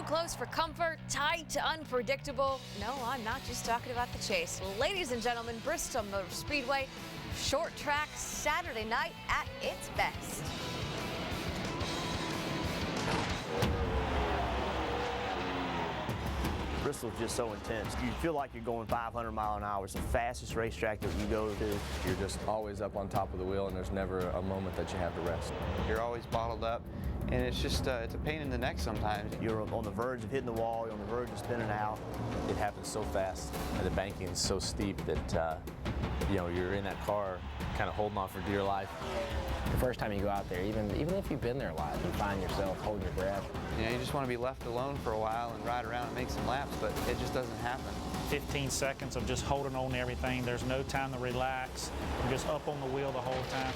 close for comfort, tight to unpredictable. No, I'm not just talking about the chase. Ladies and gentlemen, Bristol Motor Speedway, short track Saturday night at its best. Bristol's just so intense. You feel like you're going 500 miles an hour. It's the fastest racetrack that you go to. You're just always up on top of the wheel, and there's never a moment that you have to rest. You're always bottled up, and it's just it's a pain in the neck sometimes. You're on the verge of hitting the wall. You're on the verge of spinning out. It happens so fast, and the banking is so steep that you know, you're in that car kind of holding on for dear life. The first time you go out there, even if you've been there a lot, you find yourself holding your breath. You know, you just want to be left alone for a while and ride around and make some laps, but it just doesn't happen. 15 seconds of just holding on to everything. There's no time to relax. I'm just up on the wheel the whole time.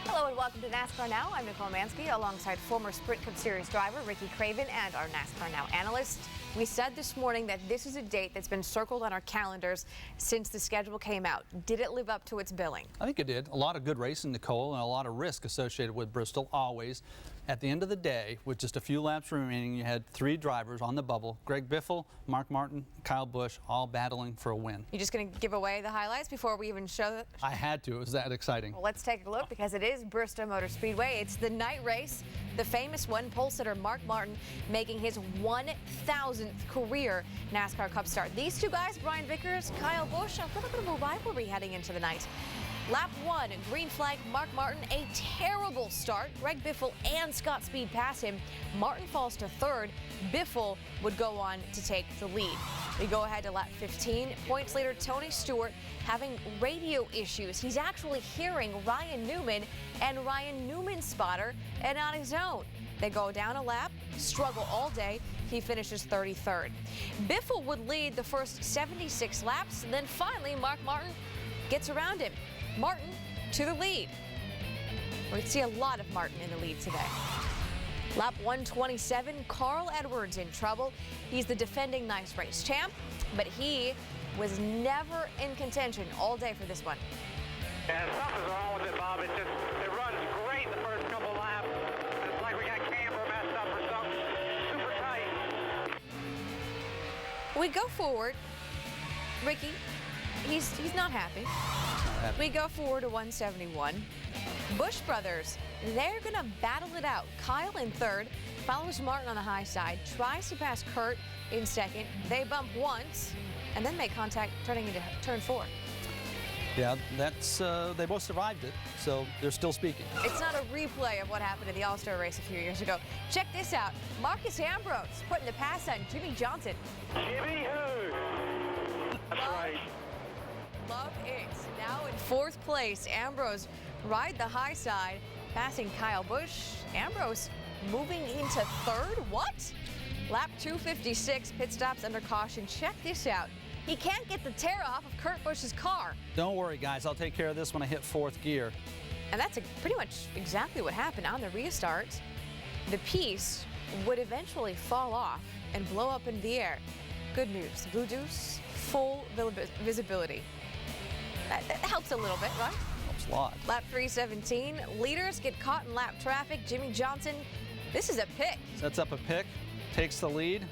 Hello and welcome to NASCAR Now. I'm Nicole Mansky alongside former Sprint Cup Series driver Ricky Craven and our NASCAR Now analyst. We said this morning that this is a date that's been circled on our calendars since the schedule came out. Did it live up to its billing? I think it did. A lot of good racing, Nicole, and a lot of risk associated with Bristol, always. At the end of the day, with just a few laps remaining, you had three drivers on the bubble: Greg Biffle, Mark Martin, Kyle Busch, all battling for a win. You just going to give away the highlights before we even show it? I had to. It was that exciting. Well, let's take a look because it is Bristol Motor Speedway. It's the night race, the famous one. Pole sitter Mark Martin making his 1,000th career NASCAR Cup start. These two guys, Brian Vickers, Kyle Busch, a little bit of a rivalry heading into the night. Lap 1, green flag, Mark Martin, a terrible start. Greg Biffle and Scott Speed pass him. Martin falls to third. Biffle would go on to take the lead. We go ahead to lap 15. Points leader Tony Stewart having radio issues. He's actually hearing Ryan Newman and Ryan Newman's spotter and on his own. They go down a lap, struggle all day. He finishes 33rd. Biffle would lead the first 76 laps. Then finally, Mark Martin gets around him. Martin to the lead. We see a lot of Martin in the lead today. Lap 127, Carl Edwards in trouble. He's the defending nice race champ, but he was never in contention all day for this one. Yeah, something's wrong with it, Bob. It runs great the first couple laps. It's like we got camber messed up or something. Super tight. We go forward. Ricky, he's not happy. We go forward to 171. Busch brothers, they're going to battle it out. Kyle in third, follows Martin on the high side, tries to pass Kurt in second. They bump once and then make contact turning into turn 4. Yeah, that's they both survived it, so they're still speaking. It's not a replay of what happened in the All-Star race a few years ago. Check this out. Marcus Ambrose putting the pass on Jimmy Johnson. Jimmy who? That's right. Love it. Now in fourth place, Ambrose ride the high side, passing Kyle Busch. Ambrose moving into third. What? Lap 256, pit stops under caution. Check this out. He can't get the tear off of Kurt Busch's car. Don't worry, guys. I'll take care of this when I hit fourth gear. And that's pretty much exactly what happened on the restart. The piece would eventually fall off and blow up in the air. Good news. Voodoos, full visibility. That helps a little bit, right? Helps a lot. Lap 317, leaders get caught in lap traffic. Jimmy Johnson, this is a pick. Sets up a pick, takes the lead,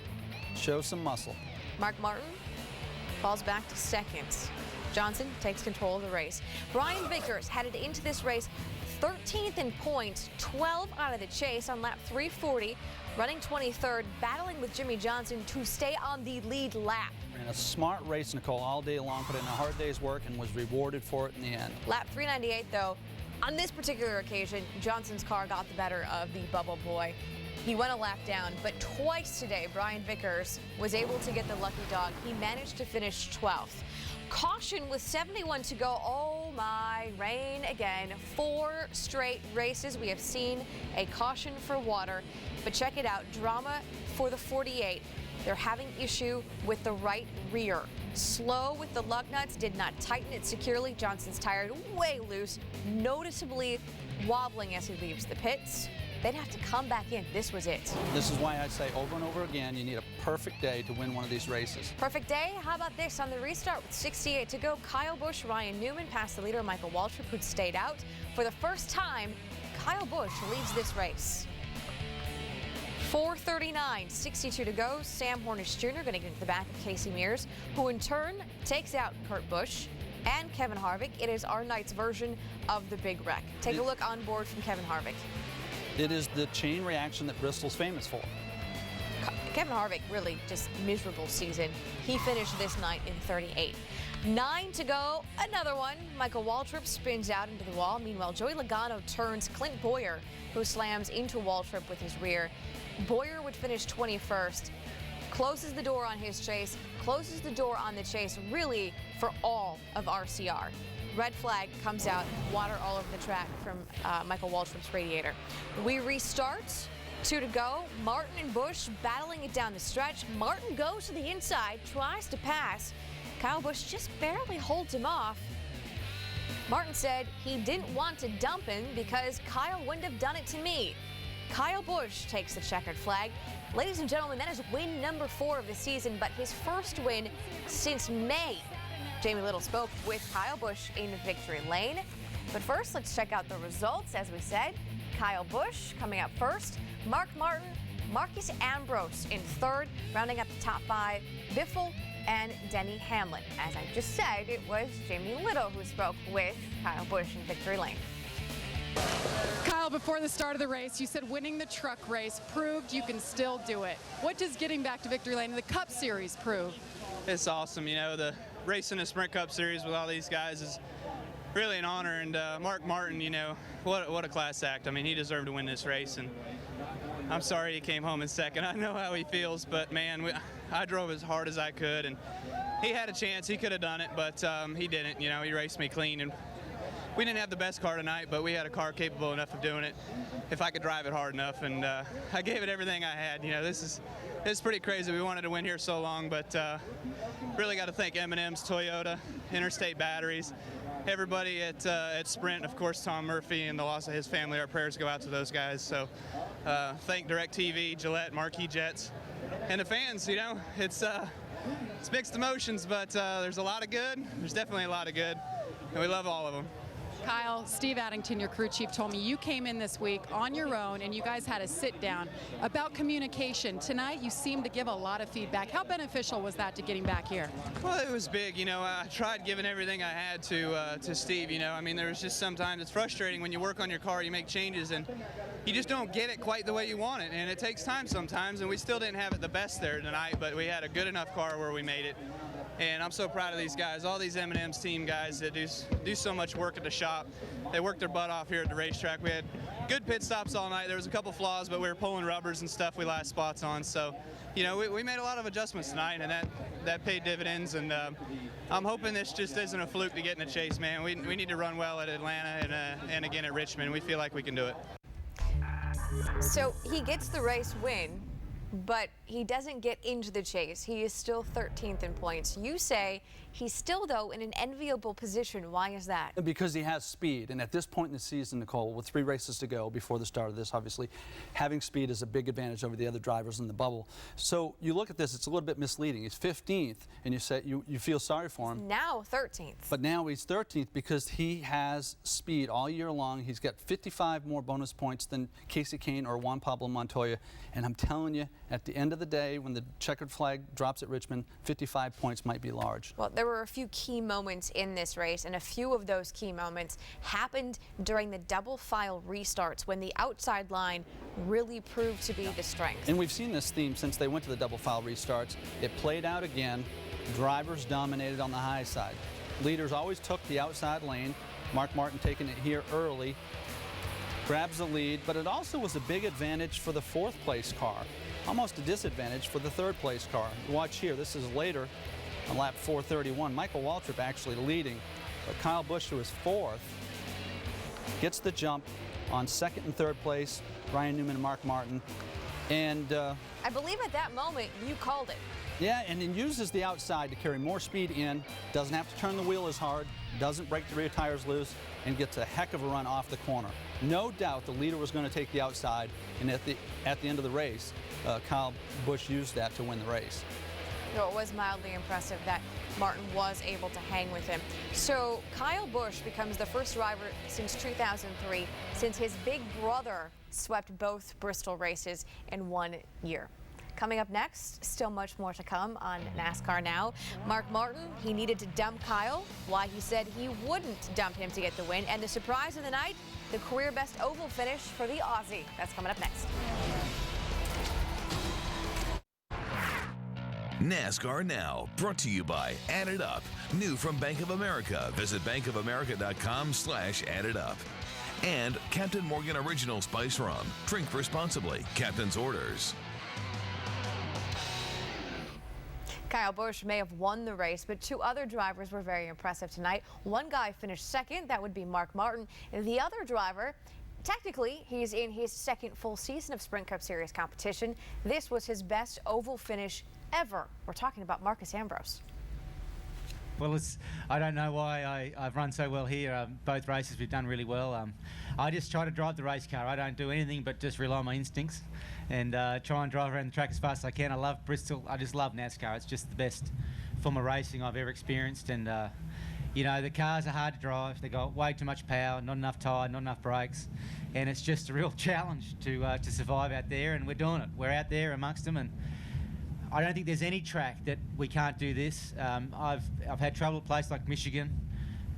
shows some muscle. Mark Martin falls back to second. Johnson takes control of the race. Brian Vickers headed into this race 13th in points, 12 out of the chase on lap 340, running 23rd, battling with Jimmy Johnson to stay on the lead lap. Ran a smart race, Nicole, all day long, put in a hard day's work and was rewarded for it in the end. Lap 398, though, on this particular occasion, Johnson's car got the better of the bubble boy. He went a lap down, but twice today, Brian Vickers was able to get the lucky dog. He managed to finish 12th. Caution with 71 to go. Oh my, rain again. 4 straight races. We have seen a caution for water, but check it out. Drama for the 48. they're having issue with the right rear. Slow with the lug nuts, did not tighten it securely. Johnson's tire way loose, noticeably wobbling as he leaves the pits. They'd have to come back in. This was it. This is why I say over and over again, you need a perfect day to win one of these races. Perfect day? How about this? On the restart with 68 to go, Kyle Busch, Ryan Newman passed the leader, Michael Waltrip, who'd stayed out. For the first time, Kyle Busch leads this race. 4:39, 62 to go. Sam Hornish Jr. going to get into the back of Casey Mears, who in turn takes out Kurt Busch and Kevin Harvick. It is our night's version of the big wreck. Take a look on board from Kevin Harvick. It is the chain reaction that Bristol's famous for. Kevin Harvick, really just miserable season. He finished this night in 38. 9 to go, another one. Michael Waltrip spins out into the wall. Meanwhile, Joey Logano turns Clint Bowyer, who slams into Waltrip with his rear. Bowyer would finish 21st, closes the door on his chase, closes the door on the chase really for all of RCR. Red flag comes out, water all over the track from Michael Waltrip's radiator. We restart, 2 to go. Martin and Busch battling it down the stretch. Martin goes to the inside, tries to pass. Kyle Busch just barely holds him off. Martin said he didn't want to dump him because Kyle wouldn't have done it to me. Kyle Busch takes the checkered flag. Ladies and gentlemen, that is win number 4 of the season, but his first win since May. Jamie Little spoke with Kyle Busch in victory lane. But first, let's check out the results. As we said, Kyle Busch coming up first, Mark Martin, Marcus Ambrose in third, rounding up the top 5, Biffle and Denny Hamlin. As I just said, it was Jamie Little who spoke with Kyle Busch in victory lane. Kyle, before the start of the race, you said winning the truck race proved you can still do it. What does getting back to victory lane in the Cup Series prove? It's awesome. You know, the racing the Sprint Cup Series with all these guys is really an honor. And Mark Martin, you know, what a class act. I mean, he deserved to win this race. And I'm sorry he came home in second. I know how he feels, but man, I drove as hard as I could, and he had a chance. He could have done it, but he didn't. You know, he raced me clean, and we didn't have the best car tonight, but we had a car capable enough of doing it if I could drive it hard enough, and I gave it everything I had. You know, this is pretty crazy. We wanted to win here so long, but really got to thank M&M's, Toyota, Interstate Batteries, everybody at Sprint, of course, Tom Murphy and the loss of his family. Our prayers go out to those guys. So thank DirecTV, Gillette, Marquee Jets, and the fans. You know, it's mixed emotions, but there's a lot of good. There's definitely a lot of good, and we love all of them. Kyle, Steve Addington, your crew chief, told me you came in this week on your own and you guys had a sit down about communication. Tonight, you seemed to give a lot of feedback. How beneficial was that to getting back here? Well, it was big. You know, I tried giving everything I had to Steve. You know, I mean, there was just sometimes it's frustrating when you work on your car, you make changes, and you just don't get it quite the way you want it, and it takes time sometimes. And we still didn't have it the best there tonight, but we had a good enough car where we made it. And I'm so proud of these guys, all these M&M's team guys that do so much work at the shop. They work their butt off here at the racetrack. We had good pit stops all night. There was a couple flaws, but we were pulling rubbers and stuff we lost spots on. So, you know, we made a lot of adjustments tonight, and that paid dividends. And I'm hoping this just isn't a fluke to get in the chase, man. We need to run well at Atlanta and again at Richmond. We feel like we can do it. So he gets the race win, but he doesn't get into the chase. He is still 13th in points. You say he's still, though, in an enviable position. Why is that? Because he has speed. And at this point in the season, Nicole, with 3 races to go before the start of this, obviously, having speed is a big advantage over the other drivers in the bubble. So you look at this, it's a little bit misleading. He's 15th, and you say you feel sorry for him. Now 13th. But now he's 13th because he has speed all year long. He's got 55 more bonus points than Casey Kane or Juan Pablo Montoya. And I'm telling you, at the end of the day, when the checkered flag drops at Richmond, 55 points might be large. Well, there were a few key moments in this race, and a few of those key moments happened during the double file restarts when the outside line really proved to be the strength. And we've seen this theme since they went to the double file restarts. It played out again. Drivers dominated on the high side. Leaders always took the outside lane. Mark Martin taking it here early, grabs the lead, but it also was a big advantage for the 4th place car. Almost a disadvantage for the 3rd place car. Watch here, this is later on lap 431. Michael Waltrip actually leading, but Kyle Busch, who is 4th, gets the jump on 2nd and 3rd place. Ryan Newman and Mark Martin. And I believe at that moment you called it. yeah, and then uses the outside to carry more speed in, doesn't have to turn the wheel as hard, doesn't break the rear tires loose, and gets a heck of a run off the corner. No doubt the leader was going to take the outside, and at the end of the race, Kyle Busch used that to win the race. It was mildly impressive that Martin was able to hang with him. So Kyle Busch becomes the first driver since 2003 since his big brother swept both Bristol races in 1 year. Coming up next, still much more to come on NASCAR Now. Mark Martin, he needed to dump Kyle, why he said he wouldn't dump him to get the win, and the surprise of the night, the career best oval finish for the Aussie. That's coming up next. NASCAR Now, brought to you by Add It Up. New from Bank of America. Visit bankofamerica.com/additup. And Captain Morgan Original Spice Rum. Drink responsibly. Captain's orders. Kyle Busch may have won the race, but two other drivers were very impressive tonight. One guy finished second, that would be Mark Martin. And the other driver, technically, he's in his second full season of Sprint Cup Series competition. This was his best oval finish ever. We're talking about Marcus Ambrose. Well, I don't know why I've run so well here. Both races we've done really well. I just try to drive the race car. I don't do anything but just rely on my instincts and try and drive around the track as fast as I can. I love Bristol. I just love NASCAR. It's just the best form of racing I've ever experienced. And, you know, the cars are hard to drive. They've got way too much power, not enough tyre, not enough brakes. And it's just a real challenge to survive out there, and we're doing it. We're out there amongst them, and I don't think there's any track that we can't do this. I've had trouble at places like Michigan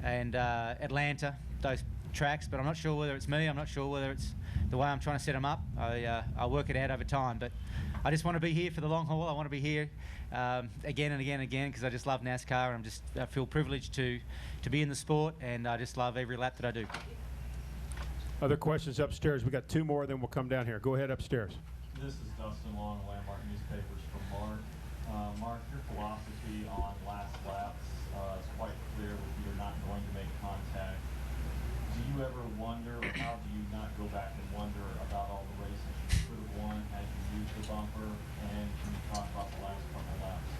and Atlanta, those tracks, but I'm not sure whether it's me. I'm not sure whether it's the way I'm trying to set them up. I work it out over time, but I just want to be here for the long haul. I want to be here again and again and again because I just love NASCAR, and I feel privileged to be in the sport, and I just love every lap that I do. Other questions upstairs? We got two more, then we'll come down here. Go ahead upstairs. This is Dustin Long, Landmark Newspapers from Mark. Mark, your philosophy on last laps is quite clear that you're not going to make contact. Do you ever wonder, or how do you not go back and wonder about all the races you could have won had you used the bumper? And can you talk about the last couple of laps?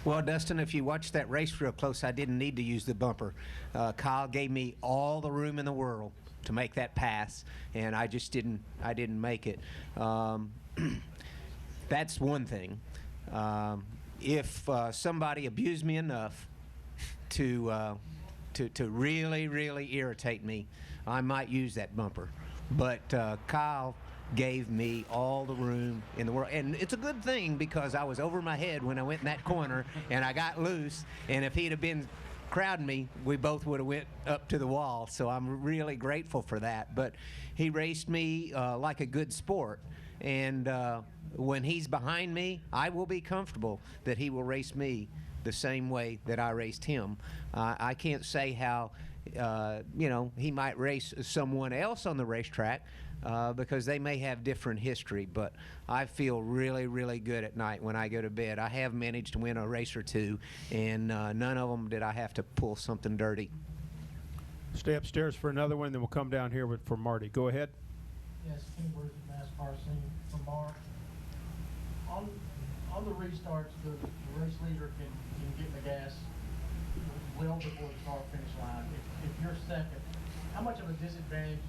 Well, Dustin, if you watch that race real close, I didn't need to use the bumper. Kyle gave me all the room in the world to make that pass, and I just didn't make it. That's one thing. If somebody abused me enough to really irritate me, I might use that bumper. But Kyle gave me all the room in the world, and it's a good thing because I was over my head when I went in that corner and I got loose, and if he'd have been crowding me, we both would have went up to the wall. So I'm really grateful for that. But he raced me like a good sport, and when he's behind me, I will be comfortable that he will race me the same way that I raced him. I can't say how he might race someone else on the racetrack because they may have different history, but I feel really, really good at night when I go to bed. I have managed to win a race or two, and none of them did I have to pull something dirty. Stay upstairs for another one, then we'll come down here for Marty. Go ahead. Yes, Kenny Bruce at NASCAR scene from Mark. On the restarts, the race leader can get in the gas well before the start-finish line. If you're second, how much of a disadvantage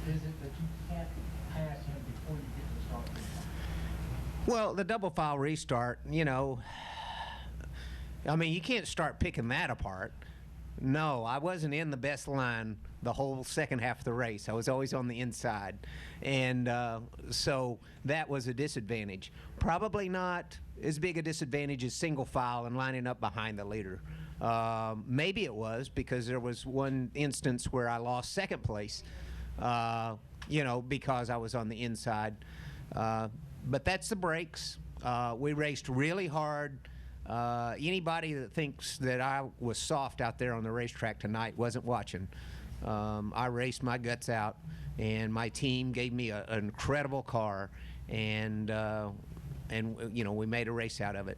is it that you can't pass him before you get to the start-finish line? Well, the double file restart, I mean, you can't start picking that apart. No, I wasn't in the best line the whole second half of the race. I was always on the inside. And so that was a disadvantage. Probably not as big a disadvantage as single file and lining up behind the leader. Maybe it was, because there was one instance where I lost second place, because I was on the inside. But that's the brakes. We raced really hard. Anybody that thinks that I was soft out there on the racetrack tonight wasn't watching. I raced my guts out, and my team gave me an incredible car, and we made a race out of it.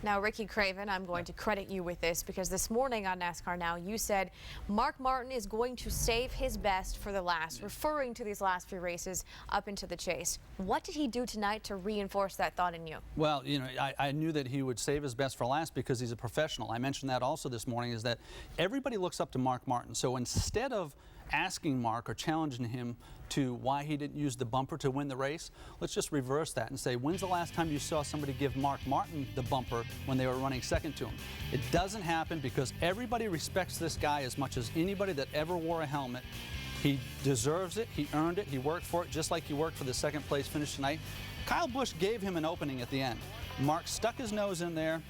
Now, Ricky Craven, I'm going to credit you with this because this morning on NASCAR Now, you said Mark Martin is going to save his best for the last, referring to these last few races up into the chase. What did he do tonight to reinforce that thought in you? Well, you know, I knew that he would save his best for last because he's a professional. I mentioned that also this morning, is that everybody looks up to Mark Martin. So instead of asking Mark or challenging him to why he didn't use the bumper to win the race, let's just reverse that and say, when's the last time you saw somebody give Mark Martin the bumper when they were running second to him? It doesn't happen because everybody respects this guy as much as anybody that ever wore a helmet. He deserves it, he earned it, he worked for it, just like he worked for the second place finish tonight. Kyle Busch gave him an opening at the end. Mark stuck his nose in there,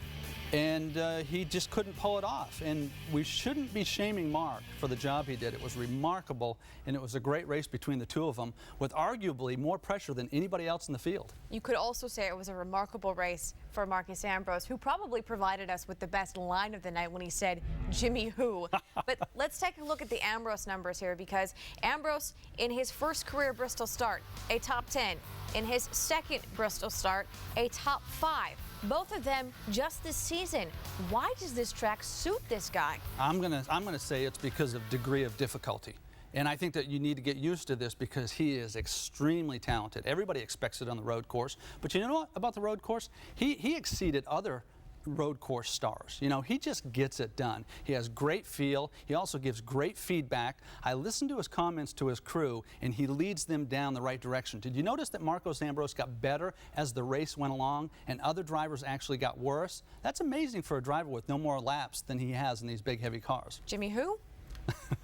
and he just couldn't pull it off. And we shouldn't be shaming Mark for the job he did. It was remarkable, and it was a great race between the two of them with arguably more pressure than anybody else in the field. You could also say it was a remarkable race for Marcus Ambrose, who probably provided us with the best line of the night when he said, "Jimmy who?" But let's take a look at the Ambrose numbers here, because Ambrose, in his first career Bristol start, a top 10. In his second Bristol start, a top 5. Both of them just this season. Why does this track suit this guy? I'm gonna say it's because of degree of difficulty. And I think that you need to get used to this because he is extremely talented. Everybody expects it on the road course. But you know what about the road course? He exceeded other road course stars. You know, he just gets it done. He has great feel. He also gives great feedback. I listened to his comments to his crew, and he leads them down the right direction. Did you notice that Marcos Ambrose got better as the race went along and other drivers actually got worse? That's amazing for a driver with no more laps than he has in these big, heavy cars. Jimmy who?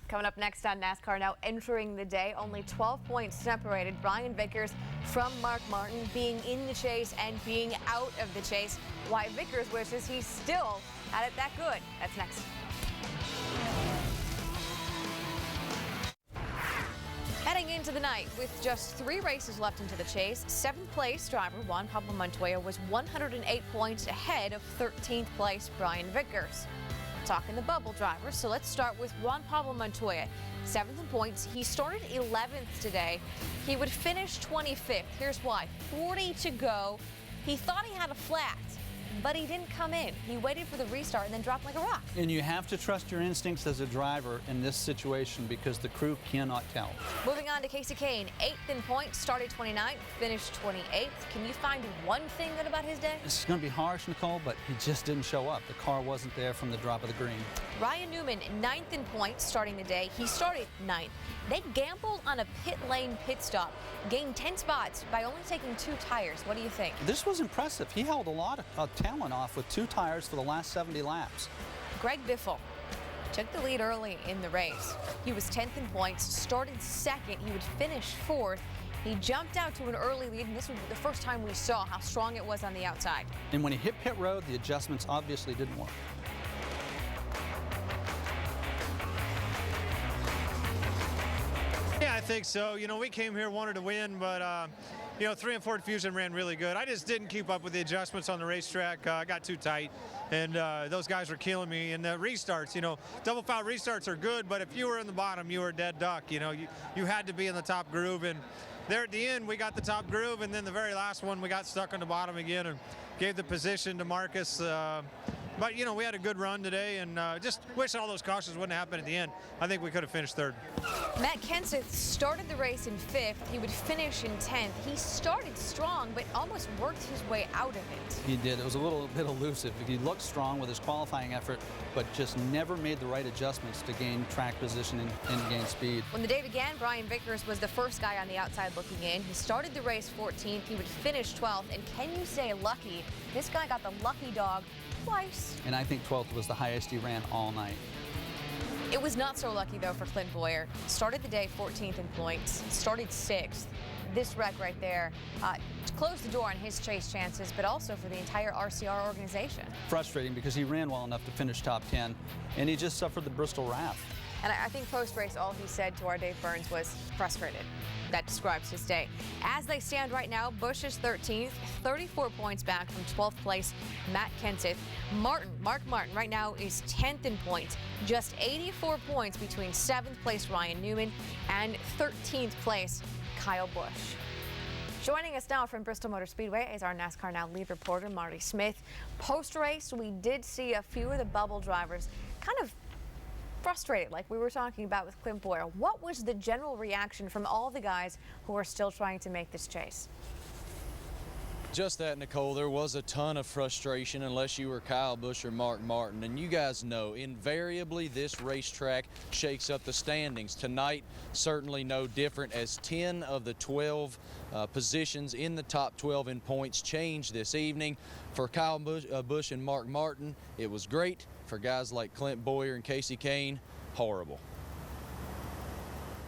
Coming up next on NASCAR Now, entering the day, only 12 points separated Brian Vickers from Mark Martin, being in the chase and being out of the chase. Why Vickers wishes he still had it that good. That's next. Heading into the night with just 3 races left into the chase, 7th place driver Juan Pablo Montoya was 108 points ahead of 13th place Brian Vickers. Talking the bubble drivers, so let's start with Juan Pablo Montoya. 7th in points. He started 11th today. He would finish 25th. Here's why. 40 to go. He thought he had a flat, but he didn't come in. He waited for the restart and then dropped like a rock. And you have to trust your instincts as a driver in this situation because the crew cannot tell. Moving on to Casey Kane, 8th in points, started 29th, finished 28th. Can you find one thing good about his day? This is going to be harsh, Nicole, but he just didn't show up. The car wasn't there from the drop of the green. Ryan Newman, 9th in points, starting the day. He started 9th. They gambled on a pit lane pit stop, gained 10 spots by only taking 2 tires. What do you think? This was impressive. He held a lot of talent off with 2 tires for the last 70 laps. Greg Biffle took the lead early in the race. He was 10th in points, started 2nd. He would finish 4th. He jumped out to an early lead, and this was the first time we saw how strong it was on the outside. And when he hit pit road, the adjustments obviously didn't work. Yeah, I think so. You know, we came here, wanted to win, but, you know, 3 and 4 Fusion ran really good. I just didn't keep up with the adjustments on the racetrack. I got too tight, and those guys were killing me. And the restarts, you know, double foul restarts are good, but if you were in the bottom, you were a dead duck. You know, you had to be in the top groove. And there at the end, we got the top groove, and then the very last one, we got stuck on the bottom again and gave the position to Marcus. But, you know, we had a good run today, and just wish all those cautions wouldn't happen at the end. I think we could have finished 3rd. Matt Kenseth started the race in 5th. He would finish in 10th. He started strong, but almost worked his way out of it. He did. It was a little bit elusive. He looked strong with his qualifying effort, but just never made the right adjustments to gain track position and gain speed. When the day began, Brian Vickers was the first guy on the outside looking in. He started the race 14th. He would finish 12th. And can you say lucky? This guy got the lucky dog twice. And I think 12th was the highest he ran all night. It was not so lucky, though, for Clint Boyer. Started the day 14th in points, started 6th. This wreck right there closed the door on his chase chances, but also for the entire RCR organization. Frustrating because he ran well enough to finish top 10, and he just suffered the Bristol wrath. And I think post-race, all he said to our Dave Burns was frustrated. That describes his day. As they stand right now, Busch is 13th, 34 points back from 12th place Matt Kenseth. Mark Martin right now is 10th in points, just 84 points between 7th place Ryan Newman and 13th place Kyle Busch. Joining us now from Bristol Motor Speedway is our NASCAR Now lead reporter, Marty Smith. Post-race, we did see a few of the bubble drivers kind of frustrated, like we were talking about with Clint Boyer. What was the general reaction from all the guys who are still trying to make this chase? Just that, Nicole, there was a ton of frustration unless you were Kyle Busch or Mark Martin. And you guys know, invariably, this racetrack shakes up the standings. Tonight, certainly no different, as 10 of the 12 positions in the top 12 in points changed this evening. For Kyle Busch and Mark Martin, it was great. For guys like Clint Boyer and Casey Kane, horrible.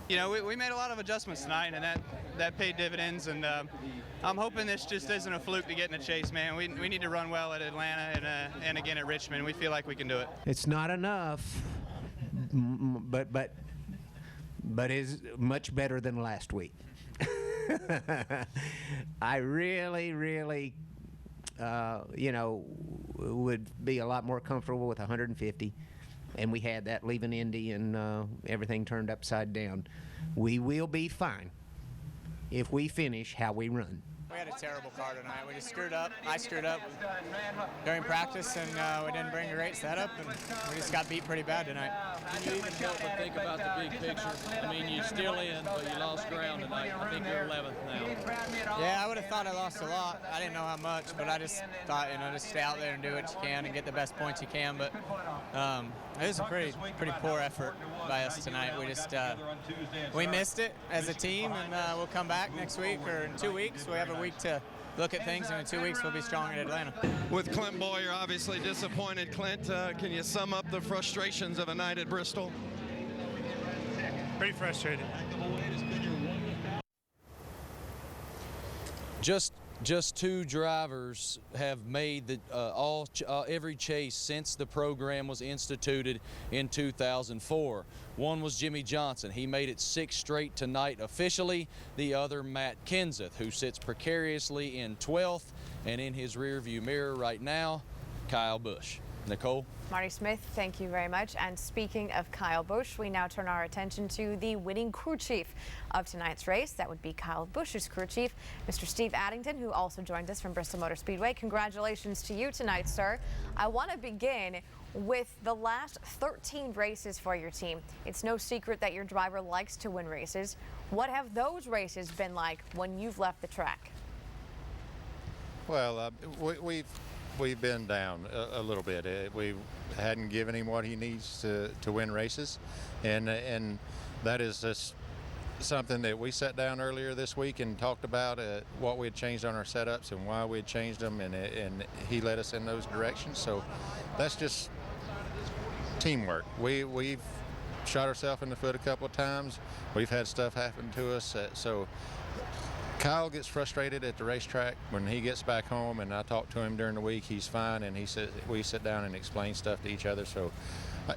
You know, we made a lot of adjustments tonight, and that paid dividends, and I'm hoping this just isn't a fluke to get in the chase, man. We need to run well at Atlanta and again at Richmond. We feel like we can do it. It's not enough, but is much better than last week. I really, you know, would be a lot more comfortable with 150. And we had that leaving Indy, and everything turned upside down. We will be fine if we finish how we run. We had a terrible car tonight. We just screwed up. I screwed up during practice, and we didn't bring a great setup, and we just got beat pretty bad tonight. Can you even help but think about the big picture? I mean, you're still in, but you lost ground tonight. I think you're 11th now. Yeah, I would have thought I lost a lot. I didn't know how much, but I just thought, you know, just stay out there and do what you can and get the best points you can. But it was a pretty poor effort by us tonight. We just we missed it as a team, and we'll come back next week or in 2 weeks. We have a week to look at things, and in 2 weeks we'll be strong in Atlanta. With Clint Boyer obviously disappointed, Clint, can you sum up the frustrations of a night at Bristol? Pretty frustrated. Just two drivers have made the every chase since the program was instituted in 2004. One was Jimmy Johnson. He made it 6 straight tonight officially. The other, Matt Kenseth, who sits precariously in 12th, and in his rearview mirror right now, Kyle Busch. Nicole? Marty Smith, thank you very much. And speaking of Kyle Busch, we now turn our attention to the winning crew chief of tonight's race. That would be Kyle Busch's crew chief, Mr. Steve Addington, who also joined us from Bristol Motor Speedway. Congratulations to you tonight, sir. I want to begin with the last 13 races for your team. It's no secret that your driver likes to win races. What have those races been like when you've left the track? Well, we've been down a little bit. We hadn't given him what he needs to win races, and that is just something that we sat down earlier this week and talked about what we had changed on our setups and why we had changed them, and he led us in those directions. So that's just teamwork. We've shot ourselves in the foot a couple of times. We've had stuff happen to us, so Kyle gets frustrated at the racetrack when he gets back home, and I talk to him during the week. He's fine, and he said we sit down and explain stuff to each other. So,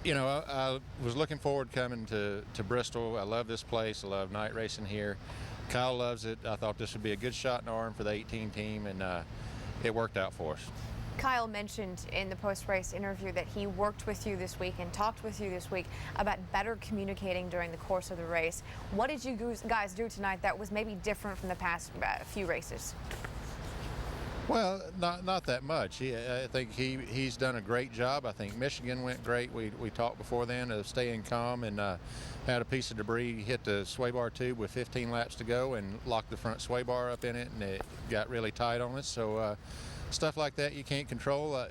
you know, I was looking forward coming to Bristol. I love this place. I love night racing here. Kyle loves it. I thought this would be a good shot in the arm for the 18 team, and it worked out for us. Kyle mentioned in the post-race interview that he worked with you this week and talked with you this week about better communicating during the course of the race. What did you guys do tonight that was maybe different from the past few races? Well, not that much. I think he's done a great job. I think Michigan went great. We talked before then of staying calm, and had a piece of debris hit the sway bar tube with 15 laps to go and locked the front sway bar up in it, and it got really tight on us. So stuff like that you can't control.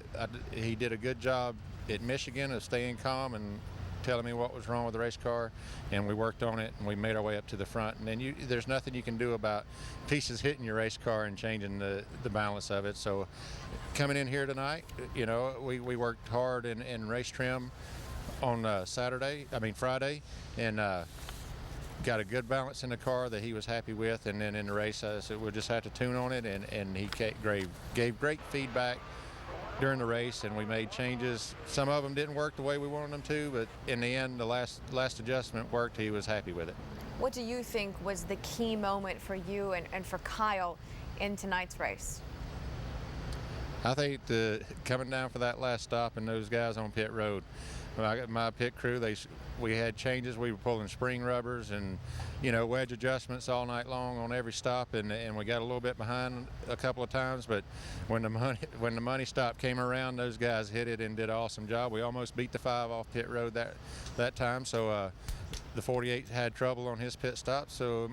He did a good job at Michigan of staying calm and telling me what was wrong with the race car, and we worked on it, and we made our way up to the front. And then there's nothing you can do about pieces hitting your race car and changing the balance of it. So coming in here tonight, you know, we worked hard in race trim on Friday, and got a good balance in the car that he was happy with. And then in the race, I said we'll just have to tune on it, and he gave great feedback during the race, and we made changes. Some of them didn't work the way we wanted them to, but in the end, the last adjustment worked. He was happy with it. What do you think was the key moment for you and for Kyle in tonight's race? I think coming down for that last stop and those guys on pit road, my pit crew, we had changes. We were pulling spring rubbers and, wedge adjustments all night long on every stop, and we got a little bit behind a couple of times. But when the money stop came around, those guys hit it and did an awesome job. We almost beat the 5 off pit road that time. So the 48 had trouble on his pit stop. So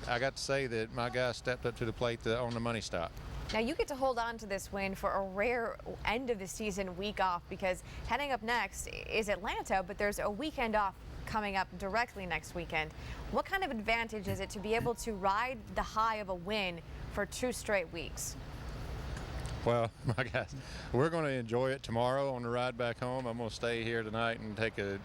I got to say that my guys stepped up to the plate on the money stop. Now you get to hold on to this win for a rare end of the season week off, because heading up next is Atlanta, but there's a weekend off coming up directly next weekend. What kind of advantage is it to be able to ride the high of a win for 2 straight weeks? Well, my guys, we're going to enjoy it tomorrow on the ride back home. I'm going to stay here tonight and take an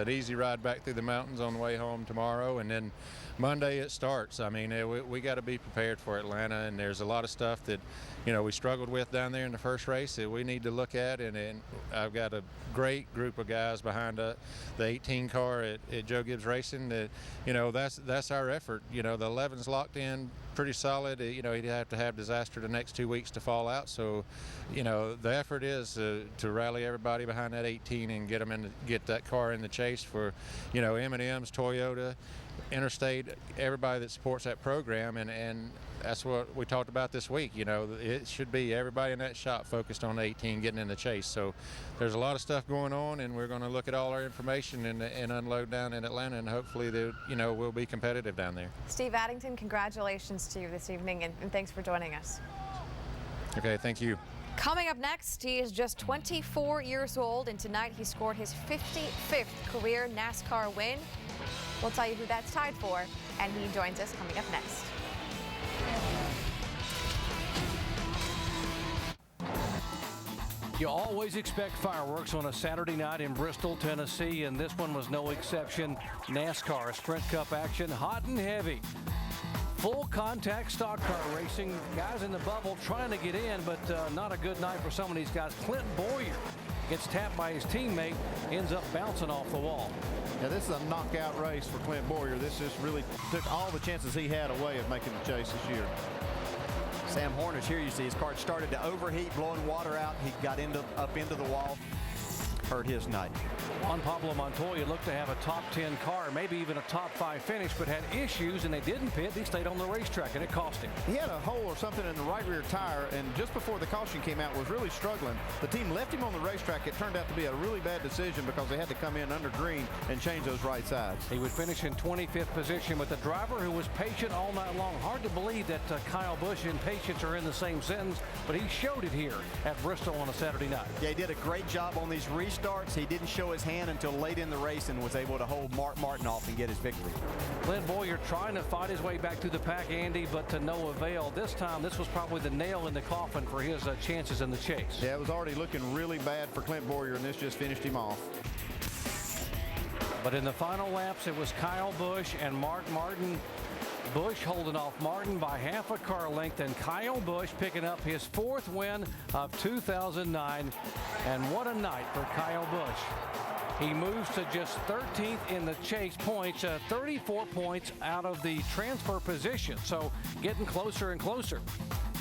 easy ride back through the mountains on the way home tomorrow, and then Monday it starts. I mean, we got to be prepared for Atlanta, and there's a lot of stuff that, we struggled with down there in the first race that we need to look at, and I've got a great group of guys behind the 18 car at Joe Gibbs Racing that, that's our effort. The 11's locked in pretty solid. He'd have to have disaster the next 2 weeks to fall out. So, the effort is to rally everybody behind that 18 and get that car in the chase for, M&M's, Toyota, Interstate, everybody that supports that program, and that's what we talked about this week. It should be everybody in that shop focused on 18 getting in the chase. So there's a lot of stuff going on, and we're going to look at all our information and unload down in Atlanta, and hopefully we'll be competitive down there. Steve Addington, congratulations to you this evening, and thanks for joining us. Okay, thank you. Coming up next, he is just 24 years old, and tonight he scored his 55th career NASCAR win. We'll tell you who that's tied for, and he joins us coming up next. You always expect fireworks on a Saturday night in Bristol, Tennessee, and this one was no exception. NASCAR Sprint Cup action, hot and heavy. Full contact stock car racing. Guys in the bubble trying to get in, but not a good night for some of these guys. Clint Boyer gets tapped by his teammate, ends up bouncing off the wall. Yeah, this is a knockout race for Clint Boyer. This just really took all the chances he had away of making the chase this year. Sam Hornish here, you see his car started to overheat, blowing water out. He got up into the wall. Hurt his night. Juan Pablo Montoya looked to have a top 10 car, maybe even a top 5 finish, but had issues and they didn't pit. He stayed on the racetrack and it cost him. He had a hole or something in the right rear tire, and just before the caution came out was really struggling. The team left him on the racetrack. It turned out to be a really bad decision because they had to come in under green and change those right sides. He would finish in 25th position with the driver who was patient all night long. Hard to believe that Kyle Busch and patience are in the same sentence, but he showed it here at Bristol on a Saturday night. Yeah, he did a great job on these restarts. He didn't show his hand until late in the race and was able to hold Mark Martin off and get his victory. Clint Boyer trying to fight his way back to the pack, Andy, but to no avail. This time, this was probably the nail in the coffin for his chances in the chase. Yeah, it was already looking really bad for Clint Boyer, and this just finished him off. But in the final laps, it was Kyle Busch and Mark Martin. Busch holding off Martin by half a car length, and Kyle Busch picking up his 4th win of 2009. And what a night for Kyle Busch. He moves to just 13th in the chase points, 34 points out of the transfer position. So getting closer and closer.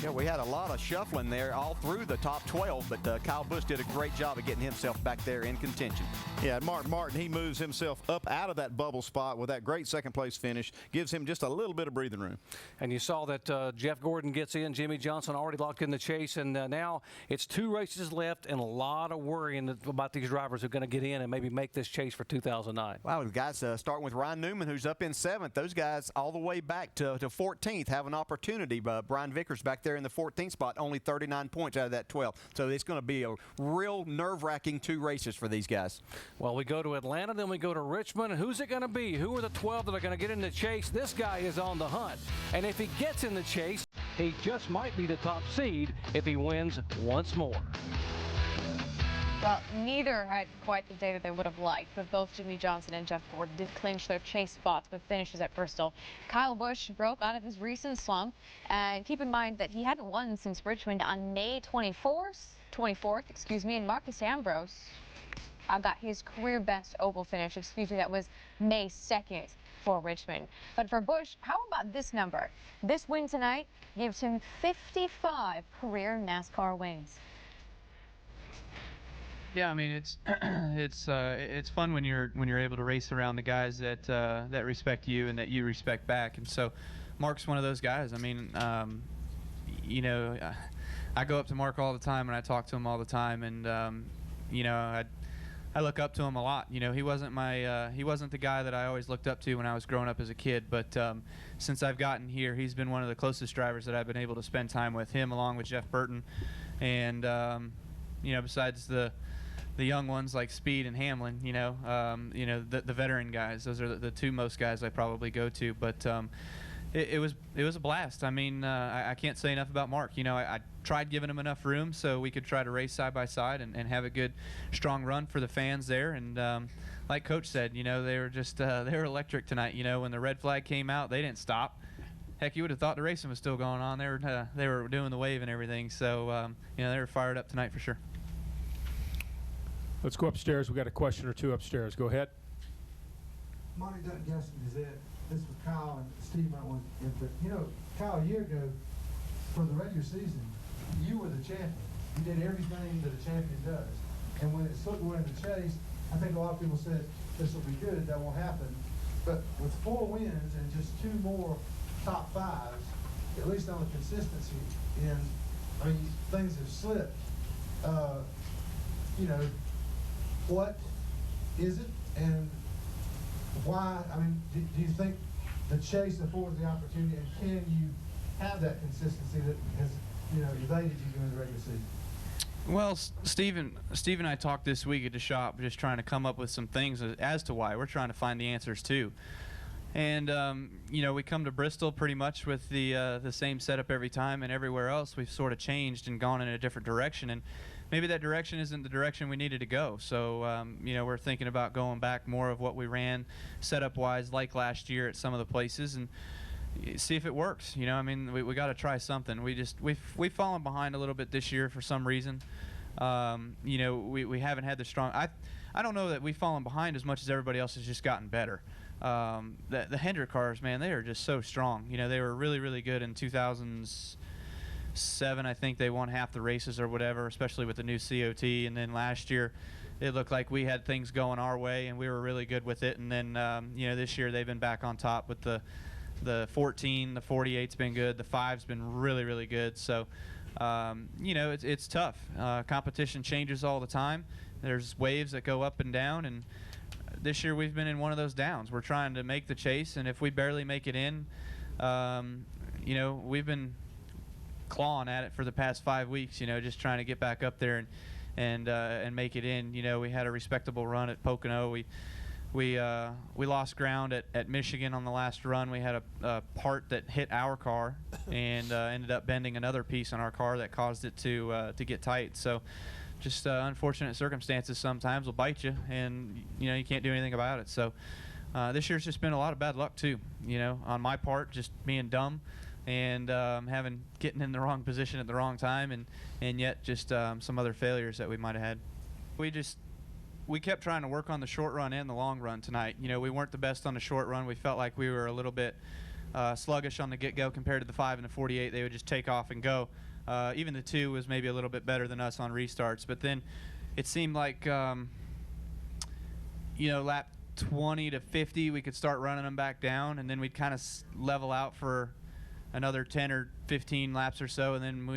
Yeah, we had a lot of shuffling there all through the top 12, but Kyle Busch did a great job of getting himself back there in contention. Yeah, Mark Martin, he moves himself up out of that bubble spot with that great second-place finish. Gives him just a little bit of breathing room. And you saw that Jeff Gordon gets in. Jimmy Johnson already locked in the chase, and now it's 2 races left and a lot of worrying about these drivers who are going to get in and maybe make this chase for 2009. Wow, the guys starting with Ryan Newman, who's up in 7th. Those guys all the way back to 14th have an opportunity. Brian Vickers back there in the 14th spot, only 39 points out of that 12. So it's going to be a real nerve-wracking 2 races for these guys. Well, we go to Atlanta, then we go to Richmond. Who's it going to be? Who are the 12 that are going to get in the chase? This guy is on the hunt. And if he gets in the chase, he just might be the top seed if he wins once more. Well, neither had quite the day that they would have liked, but both Jimmy Johnson and Jeff Gordon did clinch their chase spots with finishes at Bristol. Kyle Busch broke out of his recent slump, and keep in mind that he hadn't won since Richmond on May 24th, and Marcus Ambrose got his career best oval finish, that was May 2nd for Richmond. But for Busch, how about this number? This win tonight gives him 55 career NASCAR wins. Yeah, I mean it's fun when you're able to race around the guys that respect you and that you respect back. And so, Mark's one of those guys. I mean, you know, I go up to Mark all the time and I talk to him all the time, and you know, I look up to him a lot. You know, he wasn't the guy that I always looked up to when I was growing up as a kid, but since I've gotten here, he's been one of the closest drivers that I've been able to spend time with, him along with Jeff Burton, and you know, besides the young ones like Speed and Hamlin, you know, the veteran guys. Those are the two most guys I probably go to. But it was a blast. I mean, I can't say enough about Mark. You know, I tried giving him enough room so we could try to race side by side and have a good, strong run for the fans there. And like Coach said, you know, they were just they were electric tonight. You know, when the red flag came out, they didn't stop. Heck, you would have thought the racing was still going on. They were doing the wave and everything. So you know, they were fired up tonight for sure. Let's go upstairs. We got a question or two upstairs. Go ahead. Monty Dutton Gaston Gazette. This was Kyle and Steve might want to input. You know, Kyle, a year ago, for the regular season, you were the champion. You did everything that a champion does. And when it's going into the chase, I think a lot of people said, this will be good, that won't happen. But with 4 wins and just 2 more top 5s, at least on the consistency, and I mean, things have slipped. You know, what is it, and why? I mean, do you think the chase affords the opportunity, and can you have that consistency that has, you know, evaded you during the regular season? Well, Steve and I talked this week at the shop, just trying to come up with some things as to why. We're trying to find the answers too. And you know, we come to Bristol pretty much with the same setup every time, and everywhere else we've sort of changed and gone in a different direction. And maybe that direction isn't the direction we needed to go. So you know, we're thinking about going back more of what we ran setup-wise, like last year at some of the places, and see if it works. You know, I mean, we got to try something. We've fallen behind a little bit this year for some reason. You know, we haven't had the strong. I don't know that we've fallen behind as much as everybody else has just gotten better. The Hendrick cars, man, they are just so strong. You know, they were really, really good in 2007. I think they won half the races or whatever, especially with the new COT. And then last year, it looked like we had things going our way, and we were really good with it. And then, you know, this year they've been back on top with the 14, the 48's been good, the 5's been really, really good. So, you know, it's tough. Competition changes all the time. There's waves that go up and down, and this year we've been in one of those downs. We're trying to make the chase, and if we barely make it in, you know, we've been clawing at it for the past 5 weeks, you know, just trying to get back up there and make it in. You know, we had a respectable run at Pocono. We lost ground at Michigan on the last run. We had a part that hit our car and ended up bending another piece on our car that caused it to get tight. So just unfortunate circumstances sometimes will bite you, and you know, you can't do anything about it. So this year's just been a lot of bad luck too, you know, on my part, just being dumb and getting in the wrong position at the wrong time, and yet just some other failures that we might have had. We kept trying to work on the short run and the long run tonight. You know, we weren't the best on the short run. We felt like we were a little bit sluggish on the get-go compared to the 5 and the 48. They would just take off and go. Even the 2 was maybe a little bit better than us on restarts. But then it seemed like, you know, lap 20 to 50, we could start running them back down, and then we'd kind of level out for another 10 or 15 laps or so, and then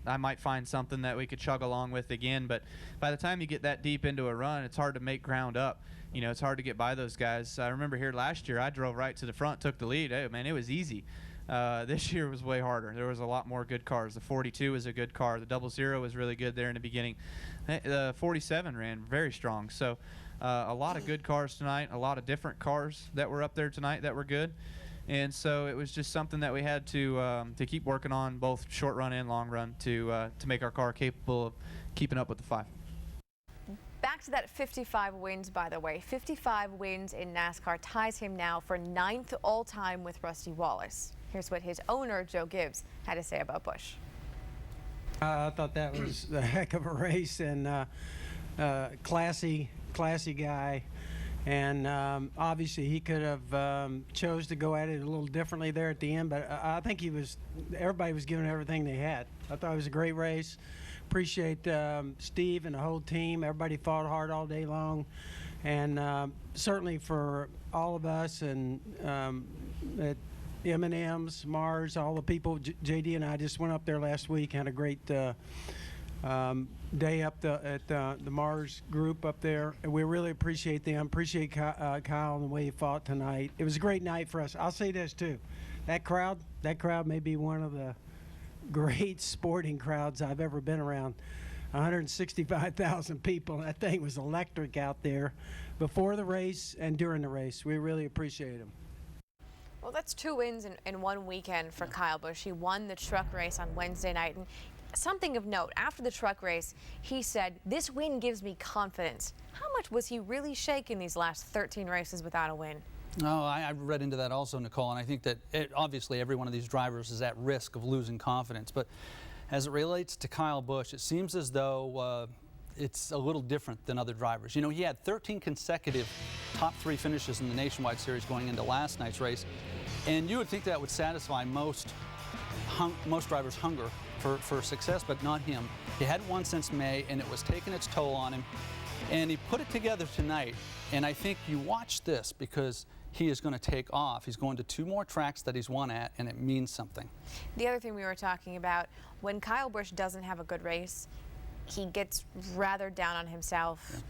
I might find something that we could chug along with again. But by the time you get that deep into a run, it's hard to make ground up. You know, it's hard to get by those guys. I remember here last year, I drove right to the front, took the lead. Hey, man, it was easy. This year was way harder. There was a lot more good cars. The 42 was a good car. The 00 was really good there in the beginning. The 47 ran very strong. So a lot of good cars tonight, a lot of different cars that were up there tonight that were good. And so it was just something that we had to keep working on, both short run and long run, to make our car capable of keeping up with the 5. Back to that 55 wins, by the way. 55 wins in NASCAR ties him now for 9th all-time with Rusty Wallace. Here's what his owner, Joe Gibbs, had to say about Busch. I thought that was a heck of a race, and classy guy. And obviously he could have chose to go at it a little differently there at the end, but I think everybody was giving everything they had. I thought it was a great race. Appreciate Steve and the whole team. Everybody fought hard all day long. And certainly for all of us and at M&M's, Mars, all the people, JD and I just went up there last week, had a great day up at the Mars group up there. And we really appreciate them. Appreciate Kyle and the way he fought tonight. It was a great night for us. I'll say this too. That crowd may be one of the great sporting crowds I've ever been around. 165,000 people. That thing was electric out there before the race and during the race. We really appreciate them. Well, that's 2 wins in one weekend for Kyle Busch. He won the truck race on Wednesday night. And something of note, after the truck race, he said, "This win gives me confidence." How much was he really shaken these last 13 races without a win? No, I read into that also, Nicole, and I think that obviously every one of these drivers is at risk of losing confidence. But as it relates to Kyle Busch, it seems as though it's a little different than other drivers. You know, he had 13 consecutive top 3 finishes in the Nationwide Series going into last night's race, and you would think that would satisfy most drivers' hunger for success, but not him. He hadn't won since May, and it was taking its toll on him, and he put it together tonight. And I think you watch this because he is going to take off. He's going to 2 more tracks that he's won at, and it means something. The other thing we were talking about, when Kyle Busch doesn't have a good race, he gets rather down on himself,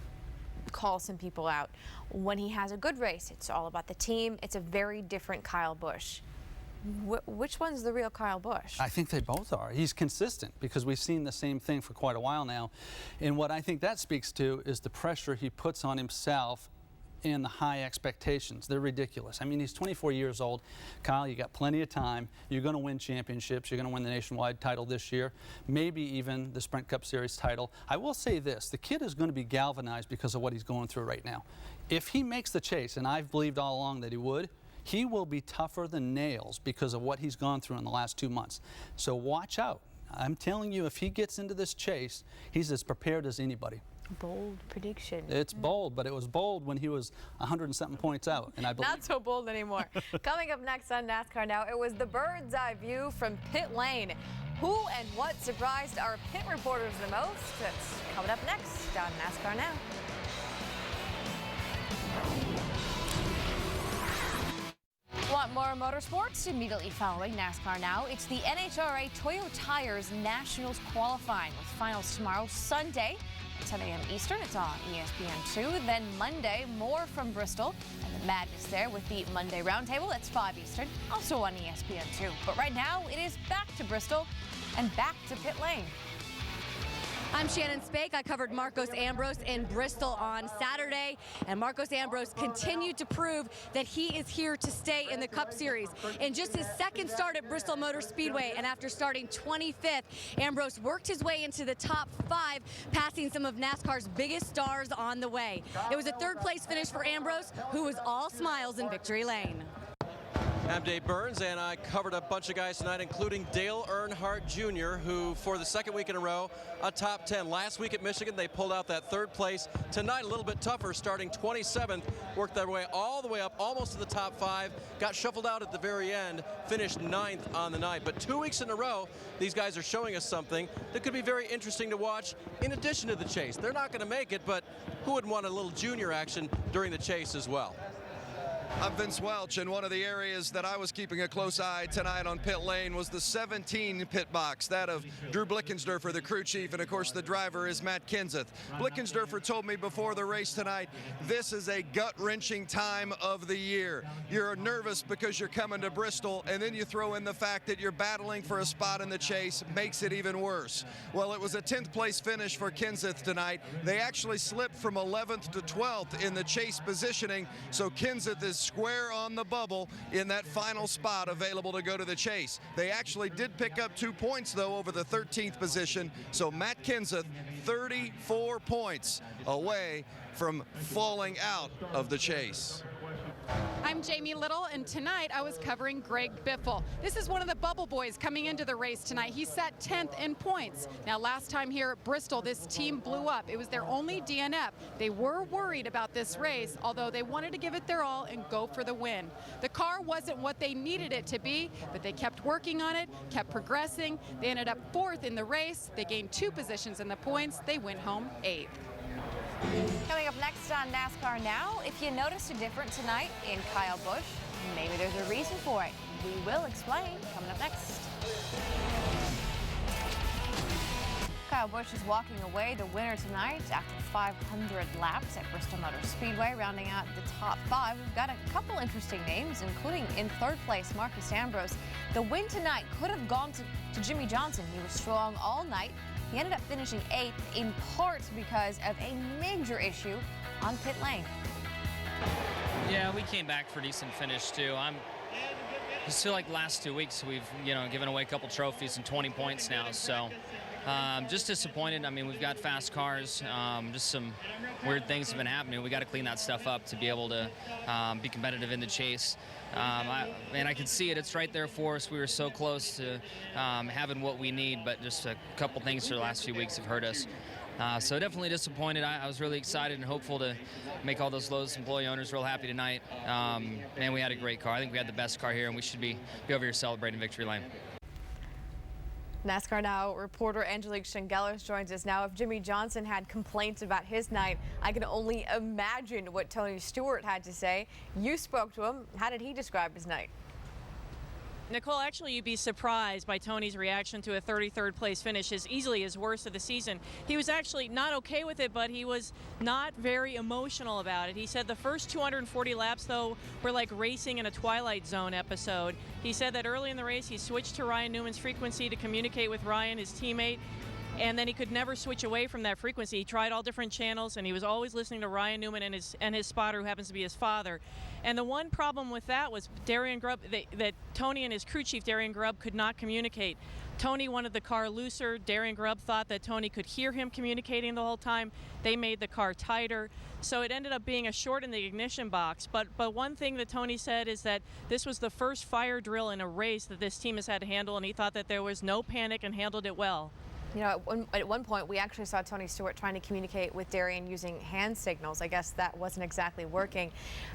calls some people out. When he has a good race, it's all about the team. It's a very different Kyle Busch. Which one's the real Kyle Busch? I think they both are. He's consistent because we've seen the same thing for quite a while now. And what I think that speaks to is the pressure he puts on himself and the high expectations. They're ridiculous. I mean, he's 24 years old. Kyle, you got plenty of time. You're going to win championships. You're going to win the Nationwide title this year, maybe even the Sprint Cup Series title. I will say this, the kid is going to be galvanized because of what he's going through right now. If he makes the chase, and I've believed all along that he would, he will be tougher than nails because of what he's gone through in the last 2 months. So watch out. I'm telling you, if he gets into this chase, he's as prepared as anybody. Bold prediction. It's bold, but it was bold when he was 100 and something points out. And I believe not so bold anymore. Coming up next on NASCAR Now, it was the bird's eye view from pit lane. Who and what surprised our pit reporters the most? That's coming up next on NASCAR Now. Want more motorsports? Immediately following NASCAR Now, it's the NHRA Toyo Tires Nationals qualifying with finals tomorrow, Sunday, 10 a.m. Eastern. It's on ESPN2. Then Monday, more from Bristol and the madness there with the Monday Roundtable. That's 5 Eastern, also on ESPN2. But right now, it is back to Bristol and back to pit lane. I'm Shannon Spake. I covered Marcos Ambrose in Bristol on Saturday, and Marcos Ambrose continued to prove that he is here to stay in the Cup Series. In just his second start at Bristol Motor Speedway, and after starting 25th, Ambrose worked his way into the top 5, passing some of NASCAR's biggest stars on the way. It was a 3rd place finish for Ambrose, who was all smiles in victory lane. I'm Dave Burns, and I covered a bunch of guys tonight, including Dale Earnhardt Jr., who for the 2nd week in a row, a top 10. Last week at Michigan, they pulled out that 3rd place. Tonight, a little bit tougher, starting 27th, worked their way all the way up, almost to the top 5, got shuffled out at the very end, finished 9th on the night. But 2 weeks in a row, these guys are showing us something that could be very interesting to watch in addition to the chase. They're not going to make it, but who wouldn't want a little junior action during the chase as well? I'm Vince Welch, and one of the areas that I was keeping a close eye tonight on pit lane was the 17 pit box, that of Drew Blickensderfer, the crew chief, and of course the driver is Matt Kenseth. Blickensderfer told me before the race tonight, this is a gut-wrenching time of the year. You're nervous because you're coming to Bristol, and then you throw in the fact that you're battling for a spot in the chase, makes it even worse. Well, it was a 10th place finish for Kenseth tonight. They actually slipped from 11th to 12th in the chase positioning, so Kenseth is square on the bubble in that final spot available to go to the chase. They actually did pick up 2 points, though, over the 13th position. So Matt Kenseth, 34 points away from falling out of the chase. I'm Jamie Little, and tonight I was covering Greg Biffle. This is one of the Bubble Boys coming into the race tonight. He sat 10th in points. Now, last time here at Bristol, this team blew up. It was their only DNF. They were worried about this race, although they wanted to give it their all and go for the win. The car wasn't what they needed it to be, but they kept working on it, kept progressing. They ended up 4th in the race. They gained 2 positions in the points. They went home 8th. Coming up next on NASCAR Now, if you noticed a difference tonight in Kyle Busch, maybe there's a reason for it. We will explain coming up next. Kyle Busch is walking away the winner tonight after 500 laps at Bristol Motor Speedway, rounding out the top 5. We've got a couple interesting names, including in 3rd place, Marcus Ambrose. The win tonight could have gone to Jimmy Johnson. He was strong all night. He ended up finishing 8th, in part because of a major issue on pit lane. Yeah, we came back for a decent finish, too. I just feel like the last 2 weeks we've, given away a couple trophies and 20 points now, so just disappointed. I mean, we've got fast cars, just some weird things have been happening. We got to clean that stuff up to be able to be competitive in the chase. And I can see it. It's right there for us. We were so close to having what we need, but just a couple things for the last few weeks have hurt us. So definitely disappointed. I was really excited and hopeful to make all those Lowe's employee owners real happy tonight. Man, we had a great car. I think we had the best car here, and we should be over here celebrating victory lane. NASCAR Now reporter Angelique Shengelis joins us now. If Jimmy Johnson had complaints about his night, I can only imagine what Tony Stewart had to say. You spoke to him. How did he describe his night? Nicole, actually, you'd be surprised by Tony's reaction to a 33rd place finish, easily his worst of the season. He was actually not okay with it, but he was not very emotional about it. He said the first 240 laps, though, were like racing in a Twilight Zone episode. He said that early in the race, he switched to Ryan Newman's frequency to communicate with Ryan, his teammate, and then he could never switch away from that frequency. He tried all different channels, and he was always listening to Ryan Newman and his spotter, who happens to be his father. And the one problem with that was Darian Grubb, that Tony and his crew chief, Darian Grubb, could not communicate. Tony wanted the car looser. Darian Grubb thought that Tony could hear him communicating the whole time. They made the car tighter. So it ended up being a short in the ignition box. But one thing that Tony said is that this was the first fire drill in a race that this team has had to handle, and he thought that there was no panic and handled it well. You know, at one point, we actually saw Tony Stewart trying to communicate with Darian using hand signals. I guess that wasn't exactly working.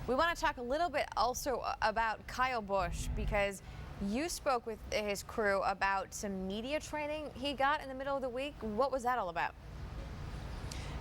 We want to talk a little bit also about Kyle Busch, because you spoke with his crew about some media training he got in the middle of the week. What was that all about?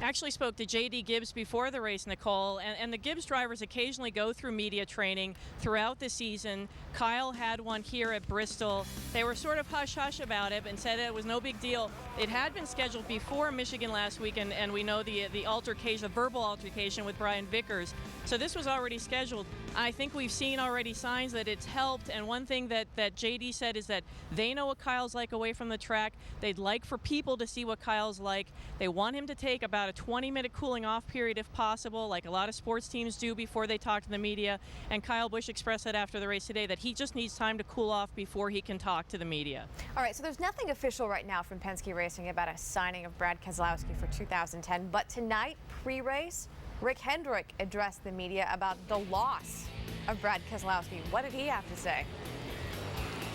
Actually spoke to J.D. Gibbs before the race, Nicole, and the Gibbs drivers occasionally go through media training throughout the season. Kyle had one here at Bristol. They were sort of hush-hush about it and said it was no big deal. It had been scheduled before Michigan last week, and we know the altercation, the verbal altercation with Brian Vickers. So this was already scheduled. I think we've seen already signs that it's helped, and one thing that J.D. said is that they know what Kyle's like away from the track. They'd like for people to see what Kyle's like. They want him to take about a 20-minute cooling off period if possible, like a lot of sports teams do before they talk to the media. And Kyle Busch expressed that after the race today, that he just needs time to cool off before he can talk to the media. All right, so there's nothing official right now from Penske Racing about a signing of Brad Keselowski for 2010, but tonight, pre-race, Rick Hendrick addressed the media about the loss of Brad Keselowski. What did he have to say?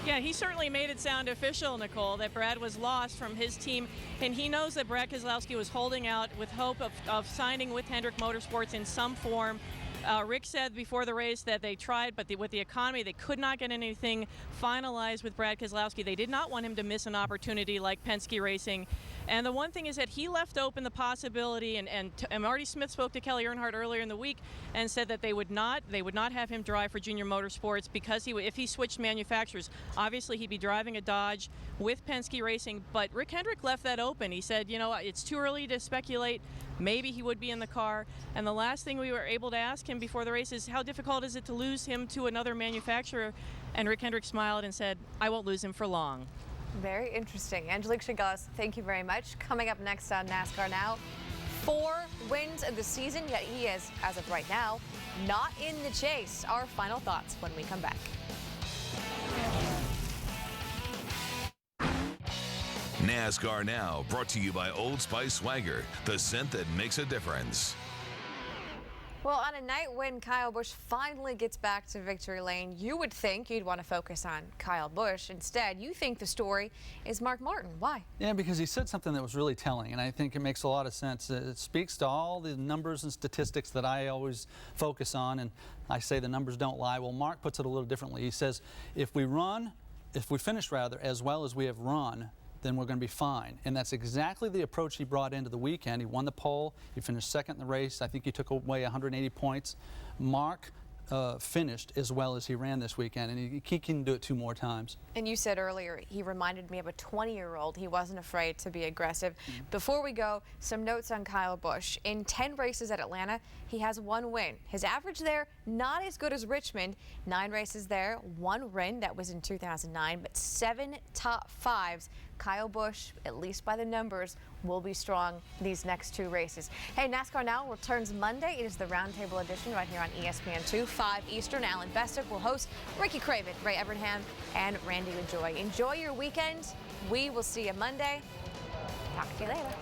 Yeah, he certainly made it sound official, Nicole, that Brad was lost from his team, and he knows that Brad Keselowski was holding out with hope of signing with Hendrick Motorsports in some form. Rick said before the race that they tried, but with the economy, they could not get anything finalized with Brad Keselowski. They did not want him to miss an opportunity like Penske Racing. And the one thing is that he left open the possibility, and Marty Smith spoke to Kelly Earnhardt earlier in the week and said that they would not have him drive for Junior Motorsports because if he switched manufacturers, obviously he'd be driving a Dodge with Penske Racing. But Rick Hendrick left that open. He said, you know, it's too early to speculate. Maybe he would be in the car. And the last thing we were able to ask him before the race is, how difficult is it to lose him to another manufacturer? And Rick Hendrick smiled and said, I won't lose him for long. Very interesting. Angelique Shengelis, thank you very much. Coming up next on NASCAR Now, 4 wins of the season, yet he is, as of right now, not in the chase. Our final thoughts when we come back. NASCAR Now, brought to you by Old Spice Swagger, the scent that makes a difference. Well, on a night when Kyle Busch finally gets back to victory lane, you would think you'd want to focus on Kyle Busch. Instead, you think the story is Mark Martin. Why? Yeah, because he said something that was really telling, and I think it makes a lot of sense. It speaks to all the numbers and statistics that I always focus on, and I say the numbers don't lie. Well, Mark puts it a little differently. He says, if we finish rather as well as we have run, then we're going to be fine. And that's exactly the approach he brought into the weekend. He won the pole. He finished second in the race. I think he took away 180 points. Mark finished as well as he ran this weekend, and he can do it 2 more times. And you said earlier he reminded me of a 20-year-old. He wasn't afraid to be aggressive. Before we go, some notes on Kyle Busch. In 10 races at Atlanta, he has 1 win. His average there, not as good as Richmond. 9 races there, 1 win. That was in 2009, but 7 top 5s. Kyle Busch, at least by the numbers, will be strong these next 2 races. Hey, NASCAR Now returns Monday. It is the Roundtable edition right here on ESPN2, 5 Eastern. Alan Bestick will host. Ricky Craven, Ray Evernham, and Randy LaJoy. Enjoy your weekend. We will see you Monday. Talk to you later.